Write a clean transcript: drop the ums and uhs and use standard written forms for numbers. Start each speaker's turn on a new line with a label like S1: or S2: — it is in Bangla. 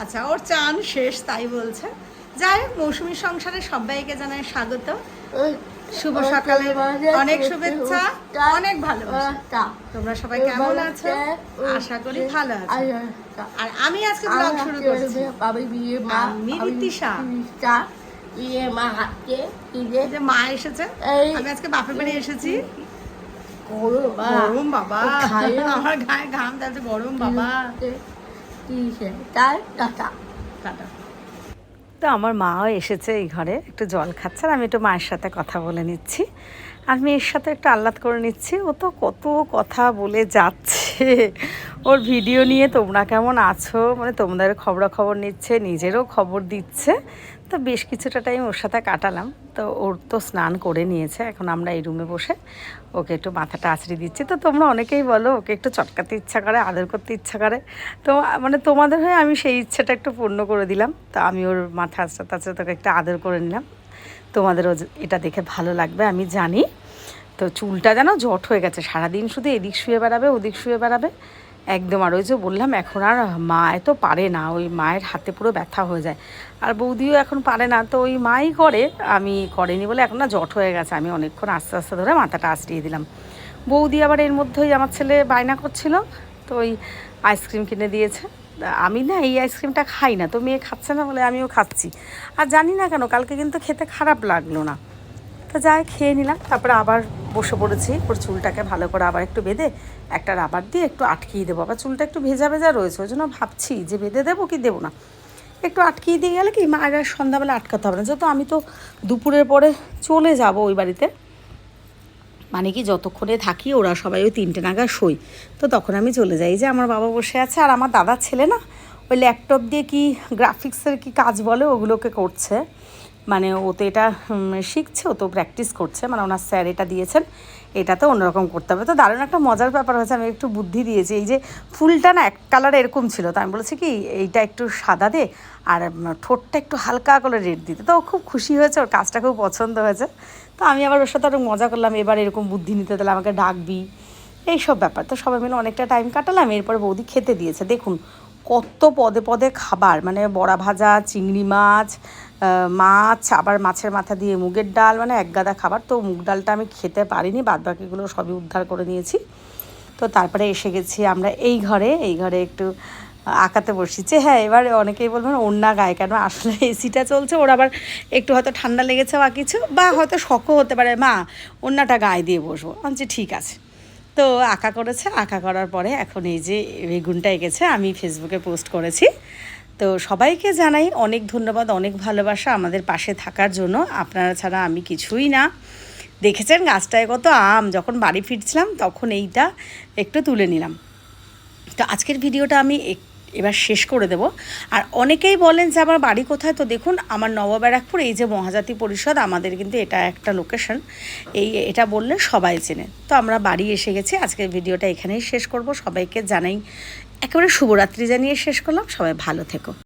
S1: আচ্ছা, ওর চান শেষ তাই বলছে। যাই হোক, মৌসুমীর সংসারে সবাইকে জানাই স্বাগত। শুভ সকালে অনেক শুভেচ্ছা, অনেক ভালোবাসা। তোমরা সবাই কেমন আছো? আশা করি ভালো আছো। আর আমি আজকে ব্লগ শুরু করছি। আমি রীতিশা। মা এসেছে, আমি আজকে বাপের বাড়ি এসেছি। গরম বাবা, আমার গায়ে ঘাম যাচ্ছে, গরম বাবা। তো আমার মাও এসেছে এই ঘরে, একটু জল খাচ্ছে আর আমি একটু মায়ের সাথে কথা বলে নিচ্ছি। আর মেয়ের সাথে একটু আহ্লাদ করে নিচ্ছি। ও তো কত কথা বলে যাচ্ছে ওর ভিডিও নিয়ে, তোমরা কেমন আছো, মানে তোমাদের খবরাখবর নিচ্ছে, নিজেরও খবর দিচ্ছে। তো বেশ কিছুটা টাইম ওর সাথে কাটালাম। তো ওর তো স্নান করে নিয়েছে, এখন আমরা এই রুমে বসে ওকে একটু মাথাটা আঁচড়ে দিচ্ছি। তো তোমরা অনেকেই বলো ওকে একটু চটকাতে ইচ্ছা করে, আদর করতে ইচ্ছা করে। তো মানে তোমাদের হয়ে আমি সেই ইচ্ছাটা একটু পূর্ণ করে দিলাম। তো আমি ওর মাথা আঁচড়াতে আঁচড়ে তোকে একটু আদর করে নিলাম। তোমাদেরও এটা দেখে ভালো লাগবে আমি জানি। তো চুলটা যেন জট হয়ে গেছে, সারাদিন শুধু এদিক শুয়ে বেড়াবে ওদিক শুয়ে বেড়াবে একদম। আর ওই যে বললাম, এখন আর মা এত পারে না, ওই মায়ের হাতে পুরো ব্যথা হয়ে যায়। আর বৌদিও এখন পারে না, তো ওই মাই করে, আমি করেনি বলে এখন না জট হয়ে গেছে। আমি অনেকক্ষণ আস্তে আস্তে ধরে মাথাটা আঁচড়িয়ে দিলাম। বৌদি আবার এর মধ্যেই আমার ছেলে বায়না করছিল, তো ওই আইসক্রিম কিনে দিয়েছে। আমি না এই আইসক্রিমটা খাই না, তো মেয়ে খাচ্ছে না বলে আমিও খাচ্ছি। আর জানি না কেন কালকে কিন্তু খেতে খারাপ লাগলো না। তো যাই খেয়ে নিলাম, তারপরে আবার বসে পড়েছি। ওর চুলটাকে ভালো করে আবার একটু বেঁধে একটা রাবার দিয়ে একটু আটকিয়ে দেবো। আবার চুলটা একটু ভেজা ভেজা রয়েছে, ওই জন্য ভাবছি যে বেঁধে দেবো কি দেবো না। একটু আটকিয়ে দিয়ে গেলে কি মায়ের আর সন্ধ্যাবেলা আটকাতে হবে না, যেহেতু আমি তো দুপুরের পরে চলে যাব ওই বাড়িতে। মানে কি যতক্ষণে থাকি ওরা সবাই ওই 3টে নাগাদ শোয়, তো তখন আমি চলে যাই। যে আমার বাবা বসে আছে আর আমার দাদার ছেলে না ওই ল্যাপটপ দিয়ে কি গ্রাফিক্সের কি কাজ বলে ওগুলোকে করছে। মানে ও তো এটা শিখছে, ও তো প্র্যাকটিস করছে, মানে ওনার স্যার এটা দিয়েছেন, এটাতে অন্যরকম করতে হবে। তো দারুণ একটা মজার ব্যাপার হয়েছে, আমি একটু বুদ্ধি দিয়েছি। এই যে ফুলটা না এক কালার এরকম ছিল, তো আমি বলেছি কি এইটা একটু সাদা দে আর ঠোঁটটা একটু হালকা করে রেড দিতে। তো ও খুব খুশি হয়েছে, ওর কাজটা খুব পছন্দ হয়েছে। তো আমি আবার ওর সাথে আরও মজা করলাম, এবার এরকম বুদ্ধি নিতে তাহলে আমাকে ডাকবি, এইসব ব্যাপার। তো সবাই মিলে অনেকটা টাইম কাটালাম। এরপরে বৌদি খেতে দিয়েছে। দেখুন কত পদে পদে খাবার, মানে বড়া ভাজা, চিংড়ি মাছ, মাছ, আবার মাছের মাথা দিয়ে মুগের ডাল, মানে এক গাদা খাবার। তো মুগ ডালটা আমি খেতে পারিনি, বাদবাকিগুলো সবই উদ্ধার করে নিয়েছি। তো তারপরে এসে গেছি আমরা এই ঘরে একটু আঁকাতে বসেছি। হ্যাঁ, এবার অনেকেই বলবেন ওড়না গায়ে কেন, আসলে এসিটা চলছে, ওর আবার একটু হয়তো ঠান্ডা লেগেছে বা কিছু, বা হয়তো শখও হতে পারে, মা ওড়নাটা গায়ে দিয়ে বসবো। আমি ঠিক আছে। তো আঁকা করেছে, আঁকা করার পরে এখন এই যে বেগুনটা এঁকেছে, আমি ফেসবুকে পোস্ট করেছি। তো সবাইকে জানাই অনেক ধন্যবাদ, অনেক ভালোবাসা আমাদের পাশে থাকার জন্য। আপনারা ছাড়া আমি কিছুই না। দেখেছেন গাছটায় কত আম, যখন বাড়ি ফিরছিলাম তখন এইটা একটু তুলে নিলাম। তো আজকের ভিডিওটা আমি এবার শেষ করে দেব। আর অনেকেই বলেন যে আমার বাড়ি কোথায়, তো দেখুন আমার নবব্যারাকপুর, এই যে মহাজাতি পরিষদ আমাদের কিন্তু এটা একটা লোকেশন, এটা বললে সবাই চেনে। তো আমরা বাড়ি এসে গেছি। আজকের ভিডিওটা এখানেই শেষ করব। সবাইকে জানাই একেবারে শুভরাত্রি জানিয়ে শেষ করলাম। সবাই ভালো থেকো।